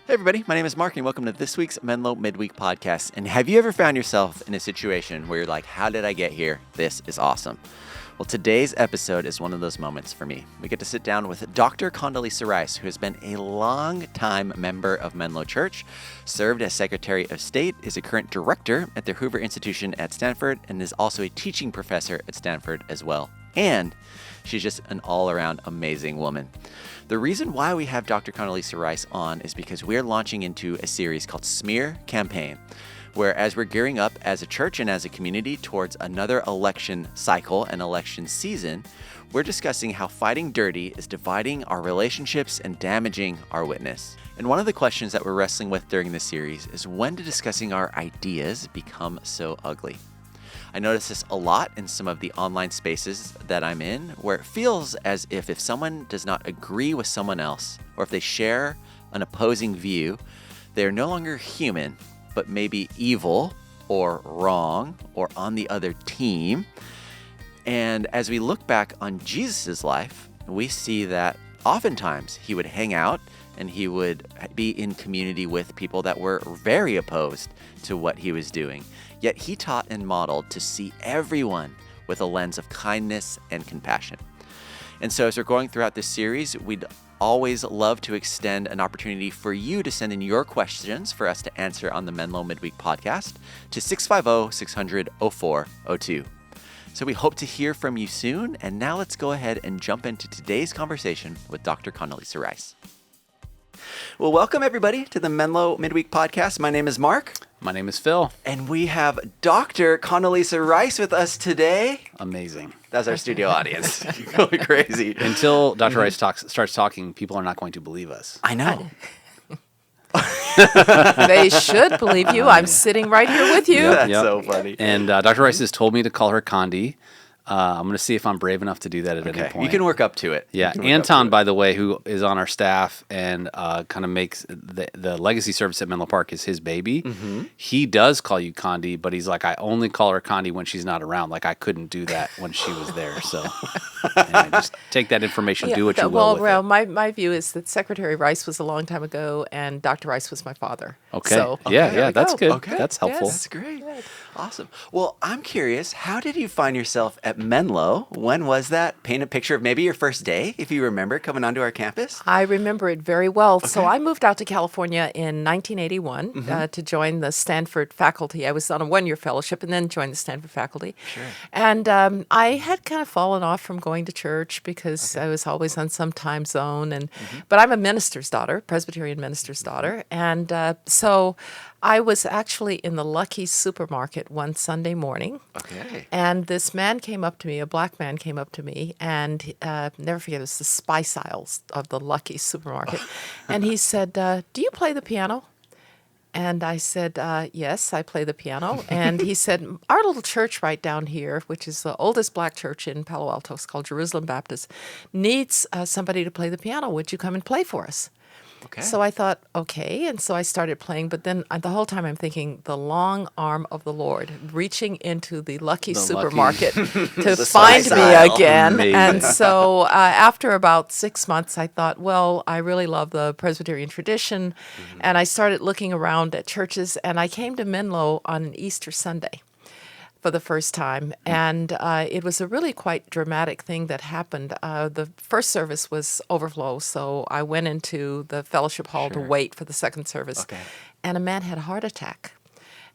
Hey everybody, my name is Mark and welcome to this week's Menlo Midweek podcast. And have you ever found yourself in a situation where you're like, how did I get here? This is awesome. Well, today's episode is one of those moments for me. We get to sit down with Dr. Condoleezza Rice, who has been a long-time member of Menlo Church, served as Secretary of State, is a current director at the Hoover Institution at Stanford, and is also a teaching professor at Stanford as well. And she's just an all-around amazing woman. The reason why we have Dr. Condoleezza Rice on is because we're launching into a series called Smear Campaign, where as we're gearing up as a church and as a community towards another election cycle and election season, we're discussing how fighting dirty is dividing our relationships and damaging our witness. And one of the questions that we're wrestling with during this series is when did discussing our ideas become so ugly? I notice this a lot in some of the online spaces that I'm in, where it feels as if someone does not agree with someone else, or if they share an opposing view, they're no longer human, but maybe evil or wrong or on the other team. And as we look back on Jesus' life, we see that oftentimes he would hang out and he would be in community with people that were very opposed to what he was doing. Yet he taught and modeled to see everyone with a lens of kindness and compassion. And so as we're going throughout this series, we'd always love to extend an opportunity for you to send in your questions for us to answer on the Menlo Midweek podcast to 650-600-0402. So we hope to hear from you soon. And now let's go ahead and jump into today's conversation with Dr. Condoleezza Rice. Well, welcome everybody to the Menlo Midweek podcast. My name is Mark. My name is Phil. And we have Dr. Condoleezza Rice with us today. Amazing. That's our studio audience. You're going crazy. Until Dr. Rice starts talking, people are not going to believe us. I know. They should believe you. I'm sitting right here with you. That's so funny. And Dr. Rice has told me to call her Condi. I'm going to see if I'm brave enough to do that at any point. You can work up to it. Yeah. Anton, by the way, who is on our staff and kind of makes the legacy service at Menlo Park is his baby. Mm-hmm. He does call you Condi, but he's like, I only call her Condi when she's not around. Like, I couldn't do that when she was there. So anyway, just take that information, do what you will with it. My view is that Secretary Rice was a long time ago, and Dr. Rice was my father. Okay. So, Yeah, that's good. Okay. That's helpful. That's great. Good. Awesome. Well, I'm curious, how did you find yourself at Menlo? When was that? Paint a picture of maybe your first day, if you remember, coming onto our campus. I remember it very well. Okay. So I moved out to California in 1981 to join the Stanford faculty. I was on a one-year fellowship and then joined the Stanford faculty. Sure. And I had kind of fallen off from going to church because I was always on some time zone. But I'm a minister's daughter, Presbyterian minister's daughter. And so I was actually in the Lucky's supermarket one Sunday morning. Okay. And this man came up to me, a black man came up to me, and never forget, it was the spice aisles of the Lucky's supermarket. And he said, do you play the piano? And I said, yes, I play the piano. And he said, our little church right down here, which is the oldest black church in Palo Alto, it's called Jerusalem Baptist, needs somebody to play the piano. Would you come and play for us? Okay. So I thought, okay, and so I started playing, but then the whole time I'm thinking the long arm of the Lord reaching into the Lucky supermarket to find me again. Amazing. And so after about 6 months, I thought, well, I really love the Presbyterian tradition, and I started looking around at churches, and I came to Menlo on an Easter Sunday for the first time, and it was a really quite dramatic thing that happened. The first service was overflow, so I went into the fellowship hall to wait for the second service, and a man had a heart attack.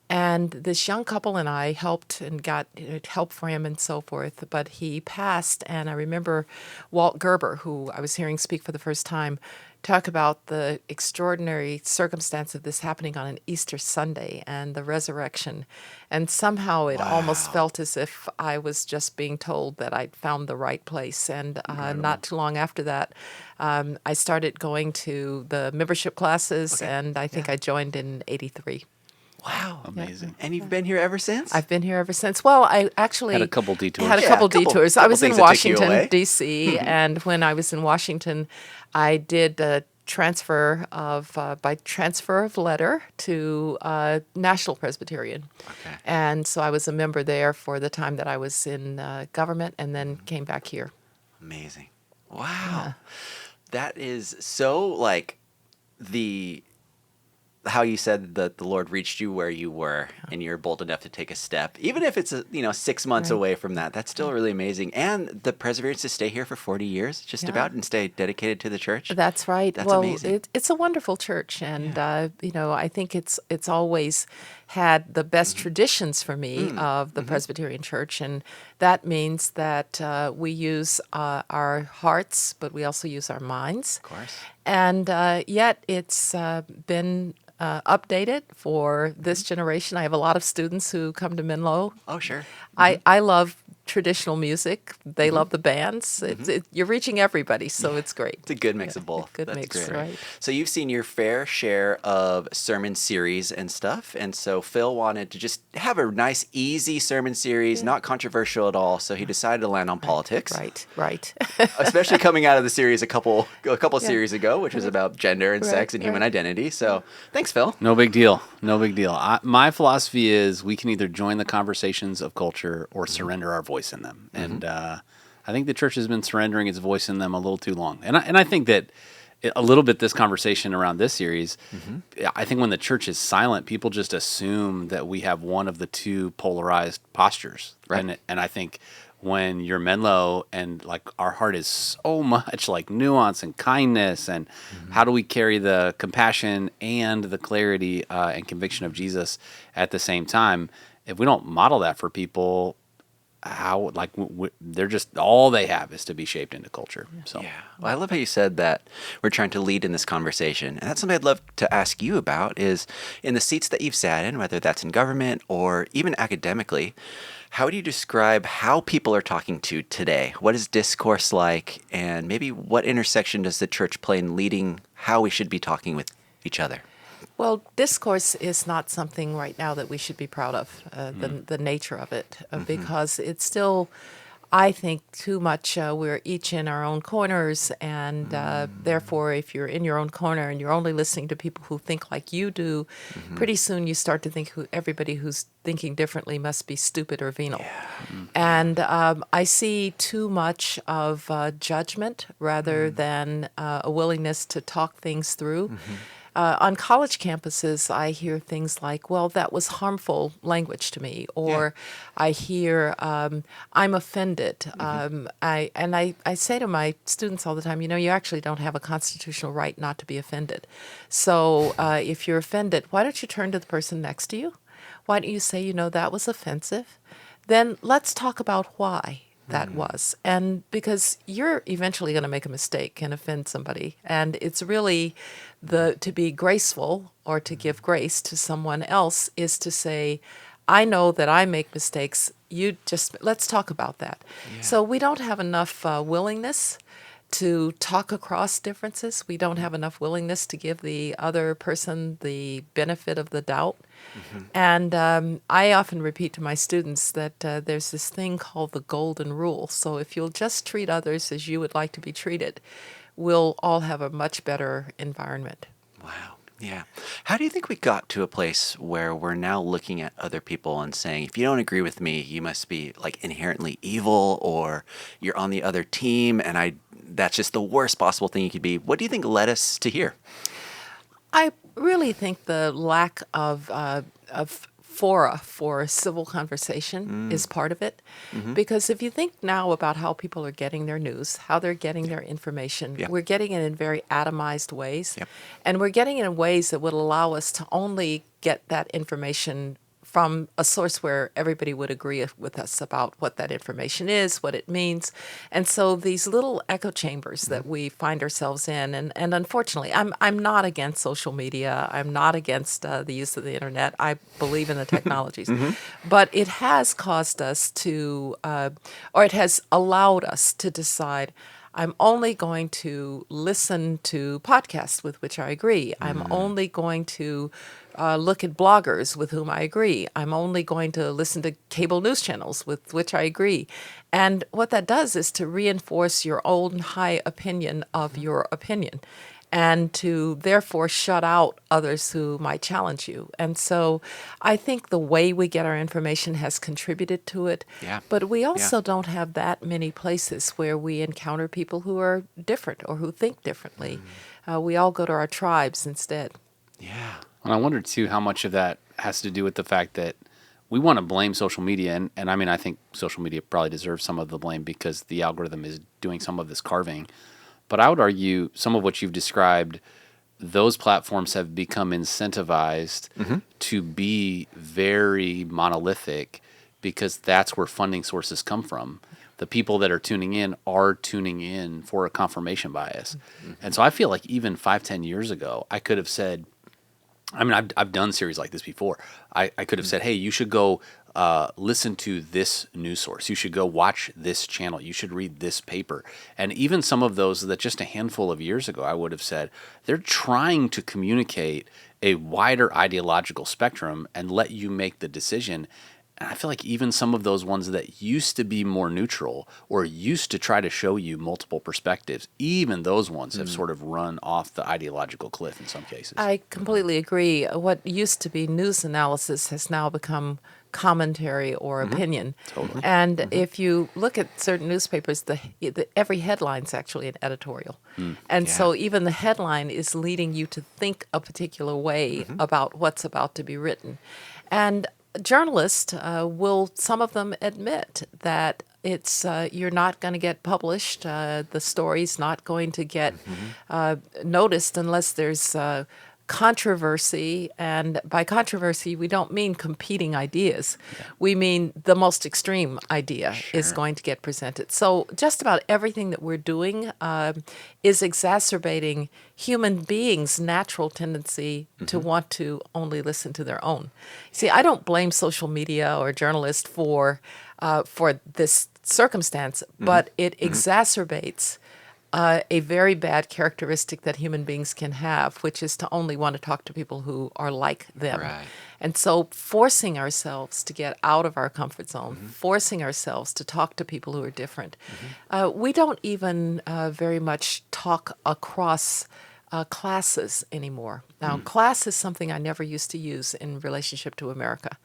And this young couple and I helped and got help for him and so forth, but he passed, and I remember Walt Gerber, who I was hearing speak for the first time, talk about the extraordinary circumstance of this happening on an Easter Sunday and the resurrection. And somehow it almost felt as if I was just being told that I'd found the right place. And not too long after that, I started going to the membership classes, and I think I joined in 83. Wow. Amazing. And you've been here ever since? I've been here ever since. Well, I actually had a couple detours. I was in Washington, D.C., and when I was in Washington, I did a transfer of by transfer of letter to National Presbyterian. Okay. And so I was a member there for the time that I was in government, and then came back here. Amazing. Wow. That is so like the how you said that the Lord reached you where you were and you're bold enough to take a step, even if it's 6 months Right. away from that. That's still really amazing. And the perseverance to stay here for 40 years, just Yeah. about, and stay dedicated to the church. That's right. That's well, amazing. It's a wonderful church, and I think it's always had the best Mm-hmm. traditions for me of the Presbyterian Church, and that means that we use our hearts, but we also use our minds. Of course. And yet it's been updated for this generation. I have a lot of students who come to Menlo. Oh, sure. I love traditional music. They love the bands. You're reaching everybody, so it's great. It's a good mix Yeah, of both. good That's mix, great. right. So you've seen your fair share of sermon series and stuff. And so Phil wanted to just have a nice, easy sermon series, not controversial at all. So he decided to land on politics. Right. Especially coming out of the series a couple series ago, which was about gender and Right, sex and human right. identity. So thanks, Phil. No big deal. No big deal. My philosophy is we can either join the conversations of culture or surrender our voice in them. And I think the church has been surrendering its voice in them a little too long. And I think that a little bit this conversation around this series, I think when the church is silent, people just assume that we have one of the two polarized postures. Right. And I think when you're Menlo and like our heart is so much like nuance and kindness and how do we carry the compassion and the clarity and conviction of Jesus at the same time, if we don't model that for people, how like they're just all they have is to be shaped into culture. So Yeah. Well, I love how you said that we're trying to lead in this conversation. And that's something I'd love to ask you about is in the seats that you've sat in, whether that's in government or even academically, how do you describe how people are talking to today? What is discourse like? And maybe what intersection does the church play in leading how we should be talking with each other? Well, discourse is not something right now that we should be proud of, the nature of it, because it's still, I think, too much. We're each in our own corners, and therefore, if you're in your own corner and you're only listening to people who think like you do, pretty soon you start to think everybody who's thinking differently must be stupid or venal. And I see too much of judgment rather than a willingness to talk things through. On college campuses, I hear things like, well, that was harmful language to me, or I hear, I'm offended. I say to my students all the time, you actually don't have a constitutional right not to be offended. So if you're offended, why don't you turn to the person next to you? Why don't you say, that was offensive? Then let's talk about why that was. And because you're eventually going to make a mistake and offend somebody. And it's really to be graceful or to give grace to someone else is to say, I know that I make mistakes. Let's talk about that. Yeah. So we don't have enough willingness to talk across differences. We don't have enough willingness to give the other person the benefit of the doubt. And I often repeat to my students that there's this thing called the golden rule. So if you'll just treat others as you would like to be treated, we'll all have a much better environment. Wow. Yeah. How do you think we got to a place where we're now looking at other people and saying, if you don't agree with me, you must be like inherently evil or you're on the other team and that's just the worst possible thing you could be. What do you think led us to here? I really think the lack of fora for civil conversation is part of it. Because if you think now about how people are getting their news, how they're getting their information, we're getting it in very atomized ways. And we're getting it in ways that would allow us to only get that information from a source where everybody would agree with us about what that information is, what it means. And so these little echo chambers that we find ourselves in, and unfortunately, I'm not against social media. I'm not against the use of the internet. I believe in the technologies. But it has caused us to, or it has allowed us to decide, I'm only going to listen to podcasts with which I agree. I'm only going to look at bloggers with whom I agree. I'm only going to listen to cable news channels with which I agree. And what that does is to reinforce your own high opinion of your opinion and to therefore shut out others who might challenge you. And so I think the way we get our information has contributed to it. But we also don't have that many places where we encounter people who are different or who think differently. We all go to our tribes instead. Yeah. And I wonder too how much of that has to do with the fact that we want to blame social media, and I mean I think social media probably deserves some of the blame because the algorithm is doing some of this carving. But I would argue some of what you've described, those platforms have become incentivized to be very monolithic because that's where funding sources come from. The people that are tuning in are tuning in for a confirmation bias. And so I feel like even 5-10 years ago, I could have said, I mean, I've done series like this before. I could have said, hey, you should go listen to this news source. You should go watch this channel. You should read this paper. And even some of those that just a handful of years ago, I would have said, they're trying to communicate a wider ideological spectrum and let you make the decision. And I feel like even some of those ones that used to be more neutral or used to try to show you multiple perspectives, even those ones have sort of run off the ideological cliff in some cases. I completely agree. What used to be news analysis has now become commentary or opinion. Totally. And if you look at certain newspapers, every headline's actually an editorial. And so even the headline is leading you to think a particular way about what's about to be written. And journalists will, some of them admit that it's you're not going to get published. The story's not going to get noticed unless there's controversy. And by controversy, we don't mean competing ideas. We mean the most extreme idea is going to get presented. So just about everything that we're doing is exacerbating human beings' natural tendency to want to only listen to their own. See, I don't blame social media or journalists for this circumstance, but it exacerbates a very bad characteristic that human beings can have, which is to only want to talk to people who are like them. Right. And so forcing ourselves to get out of our comfort zone, forcing ourselves to talk to people who are different. We don't even very much talk across classes anymore. Now, class is something I never used to use in relationship to America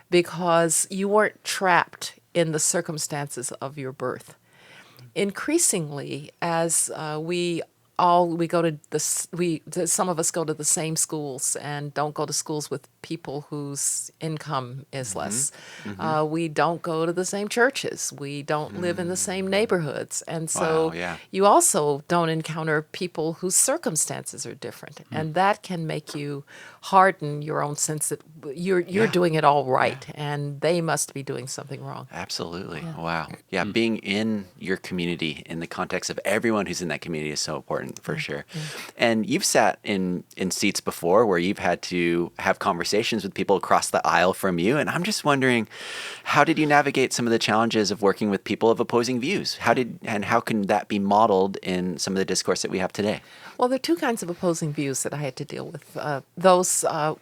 because you weren't trapped in the circumstances of your birth. Increasingly, as we go to some of us go to the same schools and don't go to schools with people whose income is less. We don't go to the same churches. We don't live in the same neighborhoods. And so you also don't encounter people whose circumstances are different. And that can make you harden your own sense that you're doing it all right and they must be doing something wrong. Absolutely. Wow. Yeah, being in your community in the context of everyone who's in that community is so important for sure. And you've sat in seats before where you've had to have conversations with people across the aisle from you. And I'm just wondering, how did you navigate some of the challenges of working with people of opposing views? How can that be modeled in some of the discourse that we have today? Well, there are two kinds of opposing views that I had to deal with. Those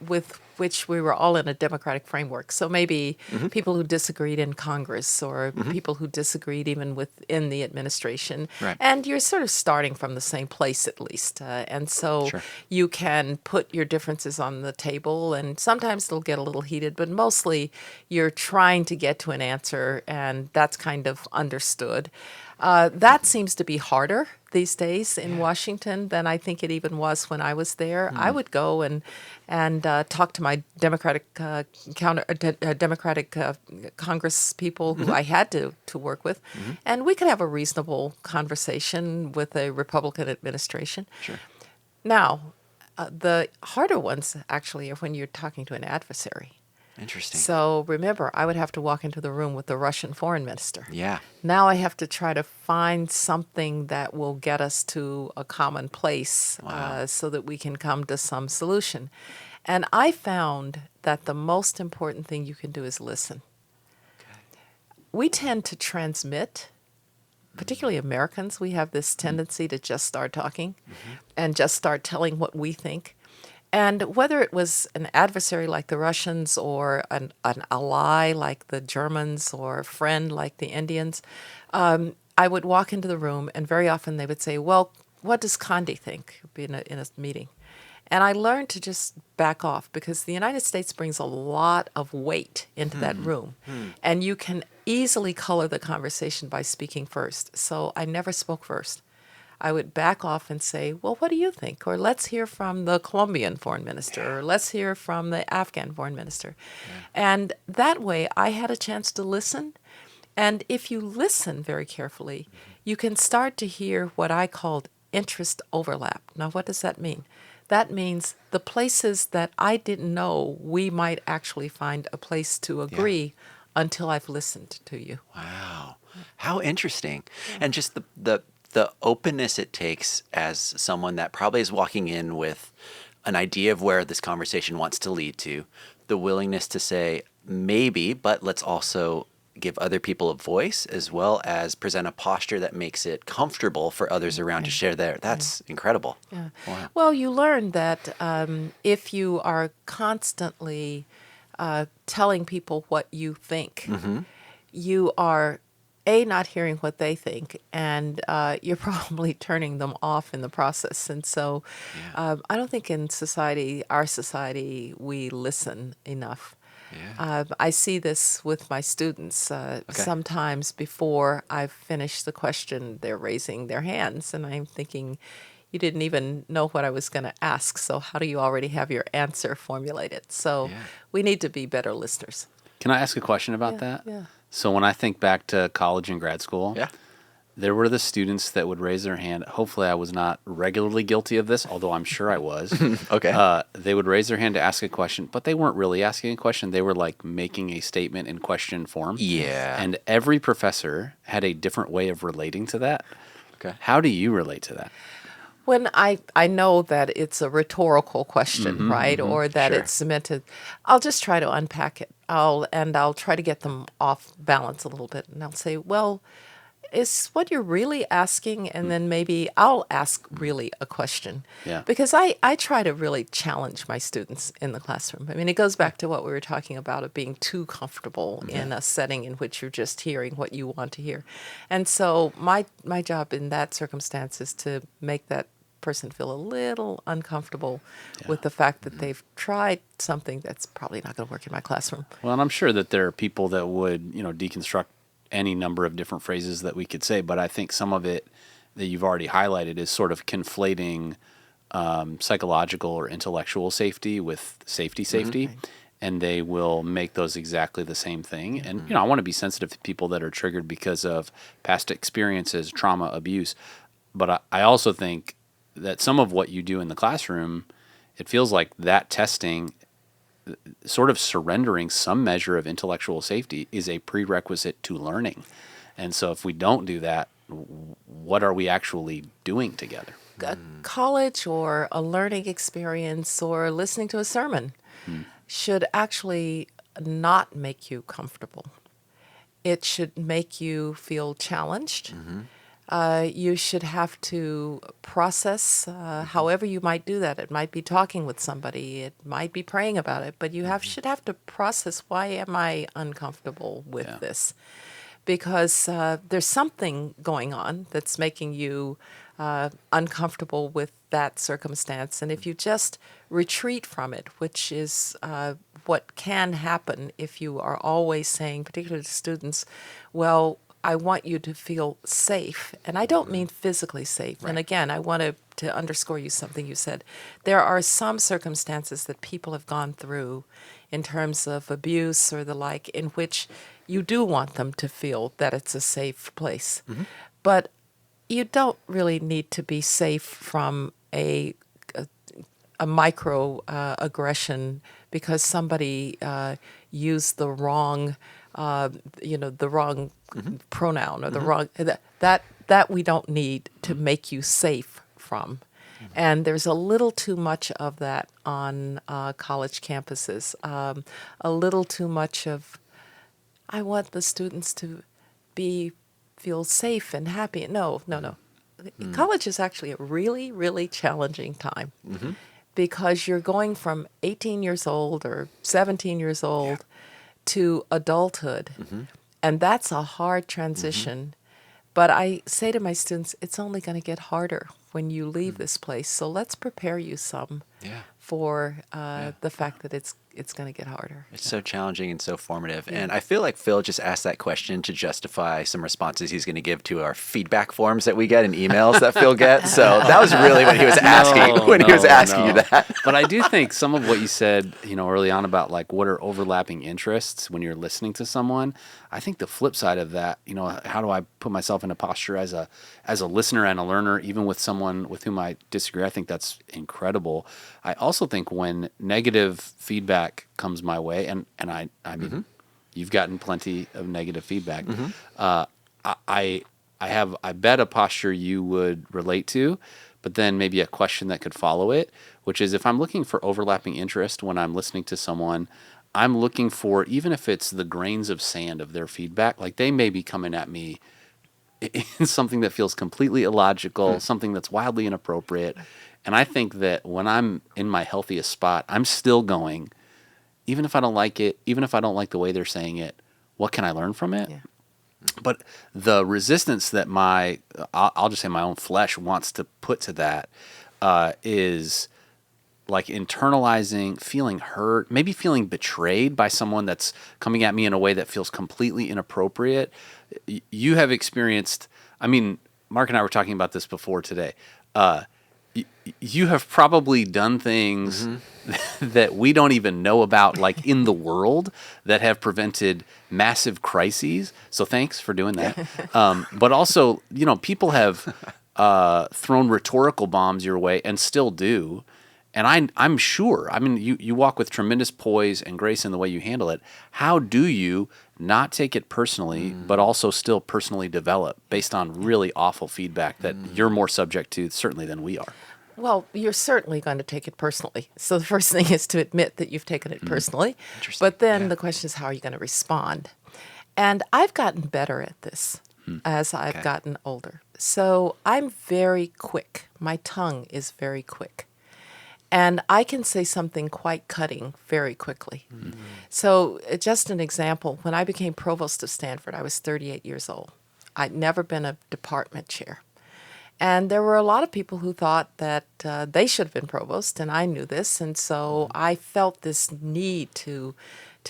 with which we were all in a democratic framework. So maybe people who disagreed in Congress or people who disagreed even within the administration. Right. And you're sort of starting from the same place at least. And so you can put your differences on the table and sometimes they'll get a little heated, but mostly you're trying to get to an answer and that's kind of understood. That seems to be harder these days in Washington than I think it even was when I was there. I would go and talk to my Democratic Congress people who I had to work with, and we could have a reasonable conversation with a Republican administration. Sure. Now, the harder ones actually are when you're talking to an adversary. Interesting. So remember, I would have to walk into the room with the Russian foreign minister. Yeah. Now I have to try to find something that will get us to a common place so that we can come to some solution. And I found that the most important thing you can do is listen. Okay. We tend to transmit, particularly Americans. We have this tendency to just start talking and just start telling what we think. And whether it was an adversary like the Russians or an ally like the Germans or a friend like the Indians, I would walk into the room and very often they would say, well, what does Condi think in a meeting? And I learned to just back off because the United States brings a lot of weight into that room. And you can easily color the conversation by speaking first. So I never spoke first. I would back off and say, well, what do you think? Or let's hear from the Colombian foreign minister, or let's hear from the Afghan foreign minister. And that way I had a chance to listen. And if you listen very carefully, you can start to hear what I called interest overlap. Now, what does that mean? That means the places that I didn't know we might actually find a place to agree until I've listened to you. Wow. How interesting. And just the openness it takes as someone that probably is walking in with an idea of where this conversation wants to lead to, the willingness to say, maybe, but let's also give other people a voice, as well as present a posture that makes it comfortable for others around to share there. That's incredible. Yeah. Wow. Well, you learn that if you are constantly telling people what you think, you are not hearing what they think, and you're probably turning them off in the process. And so I don't think in our society, we listen enough. I see this with my students. Sometimes before I've finished the question, they're raising their hands, and I'm thinking, you didn't even know what I was going to ask, so how do you already have your answer formulated? So we need to be better listeners. Can I ask a question about that? Yeah. So when I think back to college and grad school, there were the students that would raise their hand. Hopefully I was not regularly guilty of this, although I'm sure I was. They would raise their hand to ask a question, but they weren't really asking a question. They were like making a statement in question form. Yeah. And every professor had a different way of relating to that. Okay. How do you relate to that? When I know that it's a rhetorical question, right, or that Sure. it's meant to, I'll just try to unpack it. I'll try to get them off balance a little bit, and I'll say, well, is what you're really asking, and then maybe I'll ask really a question. Yeah. Because I try to really challenge my students in the classroom. I mean, it goes back to what we were talking about of being too comfortable in a setting in which you're just hearing what you want to hear. And so my job in that circumstance is to make that person feel a little uncomfortable with the fact that they've tried something that's probably not going to work in my classroom. Well, and I'm sure that there are people that would, deconstruct any number of different phrases that we could say, but I think some of it that you've already highlighted is sort of conflating psychological or intellectual safety with safety, and they will make those exactly the same thing. And I want to be sensitive to people that are triggered because of past experiences, trauma, abuse, but I also think that some of what you do in the classroom, it feels like that testing, sort of surrendering some measure of intellectual safety, is a prerequisite to learning. And so if we don't do that, what are we actually doing together? A college or a learning experience or listening to a sermon should actually not make you comfortable. It should make you feel challenged. You should have to process however you might do that. It might be talking with somebody. It might be praying about it. But you should have to process, why am I uncomfortable with this? Because there's something going on that's making you uncomfortable with that circumstance. And if you just retreat from it, which is what can happen if you are always saying, particularly to students, well, I want you to feel safe. And I don't mean physically safe. Right. And again, I want to underscore something you said. There are some circumstances that people have gone through in terms of abuse or the like, in which you do want them to feel that it's a safe place. But you don't really need to be safe from a micro aggression because somebody used the wrong pronoun or the wrong that we don't need to make you safe from. And there's a little too much of that on college campuses. A little too much of, I want the students to feel safe and happy. No. College is actually a really, really challenging time because you're going from 18 years old or 17 years old to adulthood. And that's a hard transition. But I say to my students, it's only going to get harder when you leave this place. So let's prepare you some for the fact that it's going to get harder. It's so challenging and so formative. And I feel like Phil just asked that question to justify some responses he's going to give to our feedback forms that we get and emails that Phil gets. So that was really what he was asking you that. But I do think some of what you said, early on about like what are overlapping interests when you're listening to someone. I think the flip side of that, how do I put myself in a posture as a listener and a learner, even with someone with whom I disagree? I think that's incredible. I also think when negative feedback comes my way, and I mean, you've gotten plenty of negative feedback. I bet a posture you would relate to, but then maybe a question that could follow it, which is if I'm looking for overlapping interest when I'm listening to someone, I'm looking for, even if it's the grains of sand of their feedback, like they may be coming at me in something that feels completely illogical, something that's wildly inappropriate. And I think that when I'm in my healthiest spot, I'm still going, even if I don't like it, even if I don't like the way they're saying it, what can I learn from it? Yeah. But the resistance that I'll just say my own flesh wants to put to that is like internalizing, feeling hurt, maybe feeling betrayed by someone that's coming at me in a way that feels completely inappropriate. You have experienced, Mark and I were talking about this before today. You have probably done things that we don't even know about, like in the world, that have prevented massive crises. So thanks for doing that. But also, people have thrown rhetorical bombs your way and still do. And I'm sure, you walk with tremendous poise and grace in the way you handle it. How do you not take it personally, but also still personally develop based on really awful feedback that you're more subject to certainly than we are? Well, you're certainly going to take it personally. So the first thing is to admit that you've taken it personally. But then the question is, how are you going to respond? And I've gotten better at this as I've gotten older. So I'm very quick. My tongue is very quick. And I can say something quite cutting very quickly. So just an example, when I became provost of Stanford, I was 38 years old. I'd never been a department chair. And there were a lot of people who thought that they should have been provost, and I knew this. And so I felt this need to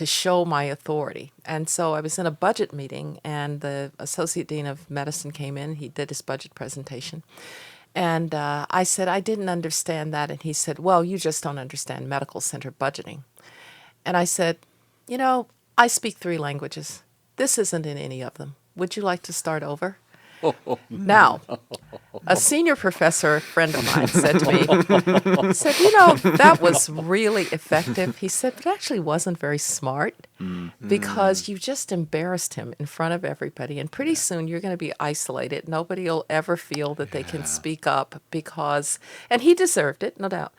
show my authority. And so I was in a budget meeting, and the Associate Dean of Medicine came in. He did his budget presentation. And I said, I didn't understand that. And he said, well, you just don't understand medical center budgeting. And I said, I speak 3 languages. This isn't in any of them. Would you like to start over? Now, a senior professor, a friend of mine, said to me, that was really effective. He said, but it actually wasn't very smart because you just embarrassed him in front of everybody. And pretty soon you're going to be isolated. Nobody will ever feel that they can speak up and he deserved it, no doubt.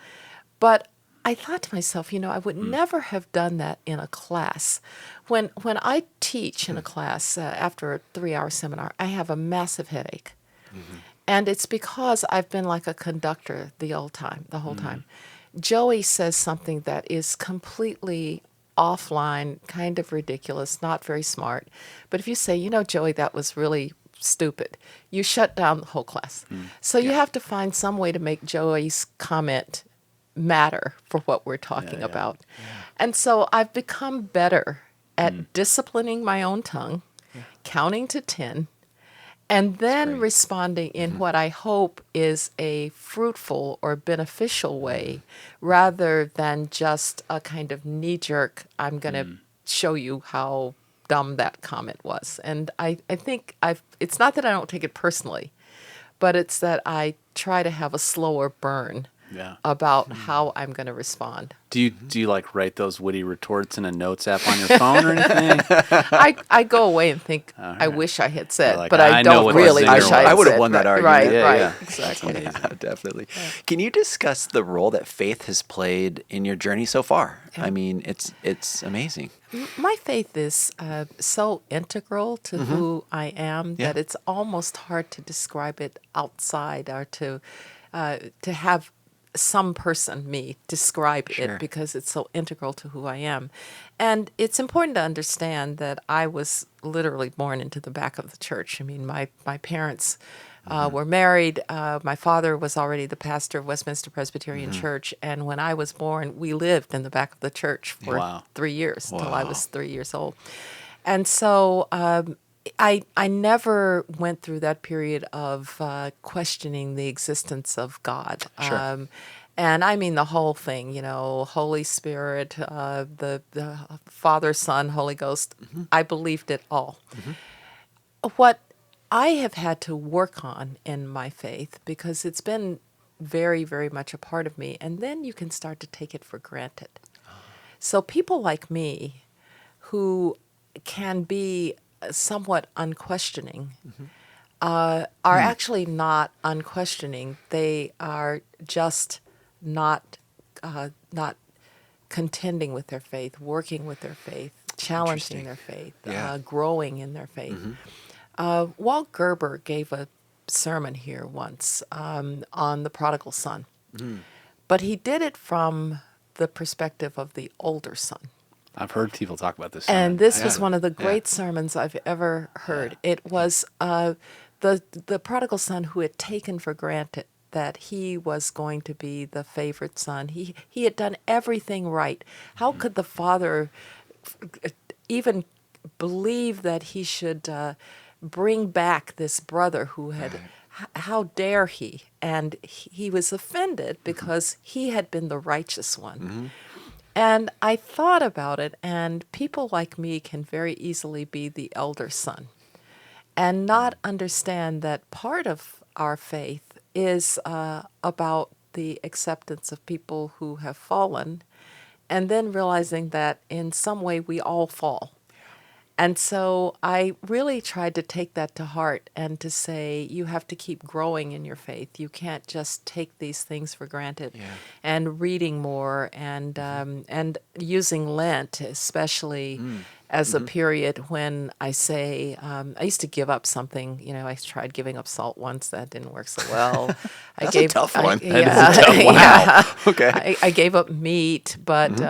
But I thought to myself, I would never have done that in a class. When I teach in a class after a 3-hour seminar, I have a massive headache. And it's because I've been like a conductor the whole time. Joey says something that is completely offline, kind of ridiculous, not very smart. But if you say, Joey, that was really stupid, you shut down the whole class. So you have to find some way to make Joey's comment matter for what we're talking about. And so I've become better at disciplining my own tongue, counting to 10, and then responding in what I hope is a fruitful or beneficial way rather than just a kind of knee-jerk, I'm going to show you how dumb that comment was. And I think it's not that I don't take it personally, but it's that I try to have a slower burn about how I'm going to respond. Do you like write those witty retorts in a notes app on your phone or anything? I go away and think, I wish I had said, like, but I don't really wish I had said. I would have won that argument. Right, exactly. Definitely. Can you discuss the role that faith has played in your journey so far? I mean, it's amazing. My faith is so integral to who I am that it's almost hard to describe it outside or to have some person, me, describe it because it's so integral to who I am. And it's important to understand that I was literally born into the back of the church. I mean, my parents were married. My father was already the pastor of Westminster Presbyterian Church, and when I was born, we lived in the back of the church for Wow. 3 years till I Wow. was 3 years old. And so I never went through that period of questioning the existence of God. Sure. And I mean the whole thing, Holy Spirit, the Father, Son, Holy Ghost. I believed it all. What I have had to work on in my faith, because it's been very, very much a part of me, and then you can start to take it for granted. So people like me who can be somewhat unquestioning are actually not unquestioning. They are just not contending with their faith, working with their faith, challenging their faith, Yeah. growing in their faith. Walt Gerber gave a sermon here once on the prodigal son, but he did it from the perspective of the older son. I've heard people talk about this. And sermon. this I was got it. one of the great sermons I've ever heard. It was the prodigal son who had taken for granted that he was going to be the favorite son. He had done everything right. How could the father even believe that he should bring back this brother who had, how dare he? And he was offended because he had been the righteous one. And I thought about it, and people like me can very easily be the elder son and not understand that part of our faith is about the acceptance of people who have fallen, and then realizing that in some way we all fall. And so I really tried to take that to heart and to say, you have to keep growing in your faith. You can't just take these things for granted. And reading more and using Lent, especially as a period when I say, I used to give up something. I tried giving up salt once. That didn't work so well. That's a tough one. That is a tough one. Yeah. Okay. I gave up meat, but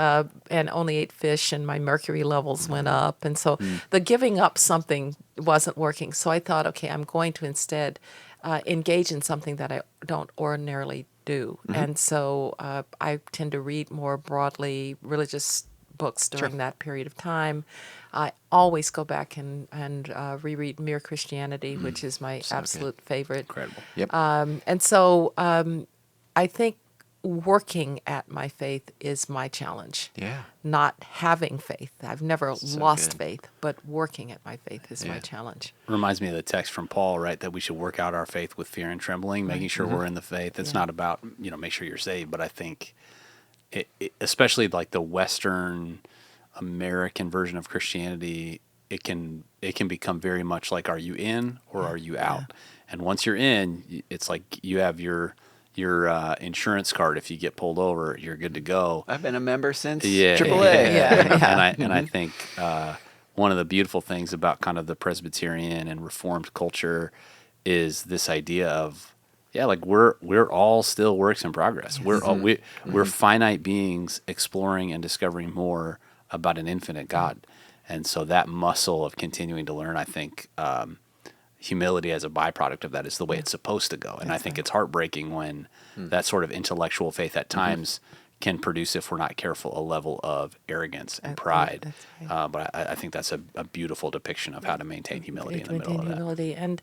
and only ate fish, and my mercury levels went up, and so the giving up something wasn't working. So I thought, okay, I'm going to instead engage in something that I don't ordinarily do, and so I tend to read more broadly religious books during that period of time. I always go back and reread Mere Christianity, which is my absolute favorite. Incredible. Yep. And so I think working at my faith is my challenge. Yeah. Not having faith. I've never lost good. faith, but working at my faith is my challenge. Reminds me of the text from Paul, right? That we should work out our faith with fear and trembling, making sure we're in the faith. It's not about, make sure you're saved, but I think especially like the Western American version of Christianity, it can become very much like, are you in or are you out? And once you're in, it's like you have your insurance card. If you get pulled over, you're good to go. I've been a member since Yeah, AAA. And I think one of the beautiful things about kind of the Presbyterian and Reformed culture is this idea of like we're all still works in progress. We're finite beings exploring and discovering more about an infinite God, and so that muscle of continuing to learn, I think, humility as a byproduct of that is the way it's supposed to go. And I think it's heartbreaking when that sort of intellectual faith at times can produce, if we're not careful, a level of arrogance and pride. That's But I think that's a beautiful depiction of how to maintain humility in the middle of that. Humility. And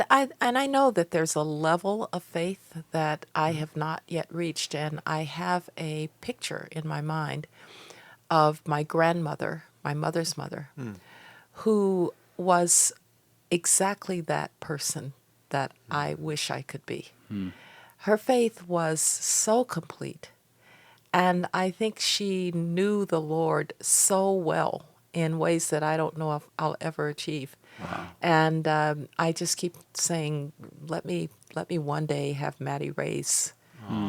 I know that there's a level of faith that I have not yet reached, and I have a picture in my mind of my grandmother, my mother's mother, who was exactly that person that I wish I could be. Her faith was so complete, and I think she knew the Lord so well in ways that I don't know if I'll ever achieve. Wow. And I just keep saying, let me one day have Maddie Ray's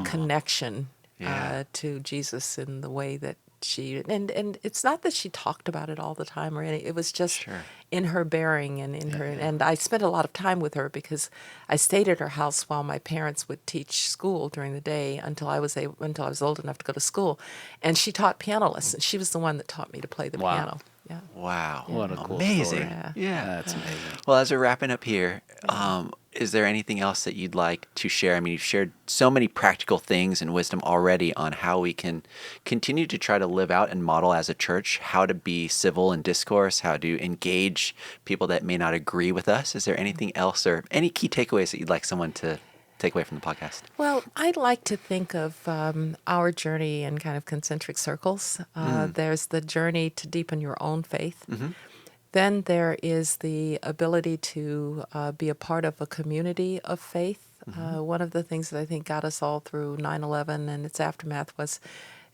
connection to Jesus in the way that she and it's not that she talked about it all the time or anything. It was just in her bearing and in her. And I spent a lot of time with her because I stayed at her house while my parents would teach school during the day until I was old enough to go to school, and she taught piano lessons. She was the one that taught me to play the piano. Wow. What a cool amazing. story. Yeah. That's amazing. Well, as we're wrapping up here, Is there anything else that you'd like to share? I mean, you've shared so many practical things and wisdom already on how we can continue to try to live out and model as a church, how to be civil in discourse, how to engage people that may not agree with us. Is there anything else or any key takeaways that you'd like someone to take away from the podcast? Well, I'd like to think of our journey in kind of concentric circles. There's the journey to deepen your own faith. Then there is the ability to be a part of a community of faith. One of the things that I think got us all through 9/11 and its aftermath was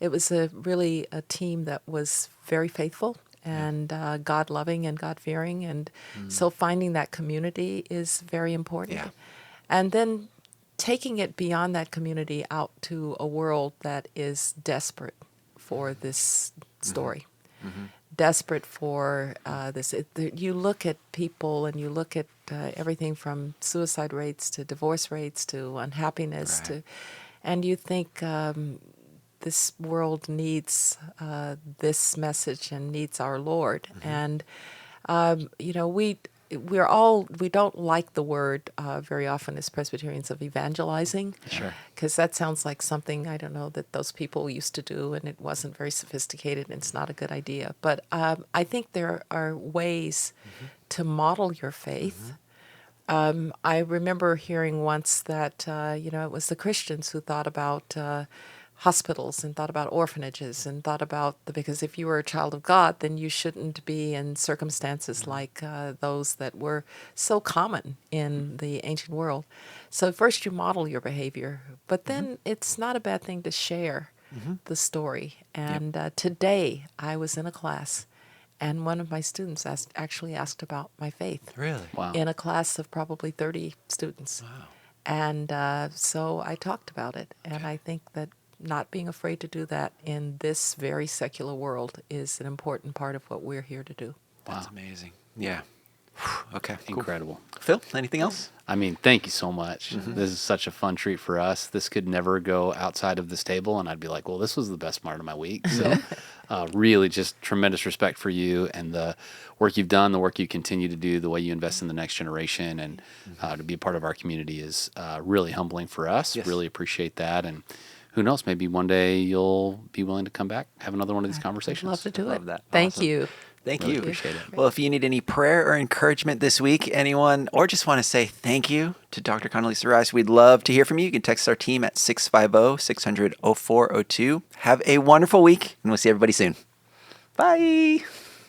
it was really a team that was very faithful and God-loving and God-fearing. And so finding that community is very important. Yeah. And then taking it beyond that community out to a world that is desperate for this story. Desperate for this. You look at people and you look at everything from suicide rates to divorce rates to unhappiness and you think this world needs this message and needs our Lord. And we don't like the word very often as Presbyterians of evangelizing. Sure. Because that sounds like something, I don't know, that those people used to do, and it wasn't very sophisticated, and it's not a good idea. But I think there are ways to model your faith. I remember hearing once that, it was the Christians who thought about hospitals and thought about orphanages and thought about because if you were a child of God, then you shouldn't be in circumstances like those that were so common in the ancient world. So first you model your behavior, but then it's not a bad thing to share the story. And today I was in a class and one of my students actually asked about my faith. Really? Wow. In a class of probably 30 students. Wow. And so I talked about it. And I think that not being afraid to do that in this very secular world is an important part of what we're here to do. That's amazing. Yeah. Okay. Cool. Incredible. Phil, anything else? I mean, thank you so much. This is such a fun treat for us. This could never go outside of this table, and I'd be like, well, this was the best part of my week. So really just tremendous respect for you and the work you've done, the work you continue to do, the way you invest in the next generation, and to be a part of our community is really humbling for us. Yes. Really appreciate that. And who knows, maybe one day you'll be willing to come back, have another one of these conversations. I'd love to do Love it. that. Thank Awesome. you. Thank Really you. appreciate it. Well, if you need any prayer or encouragement this week, anyone, or just want to say thank you to Dr. Condoleezza Rice, we'd love to hear from you. You can text our team at 650-600-0402. Have a wonderful week, and we'll see everybody soon. Bye.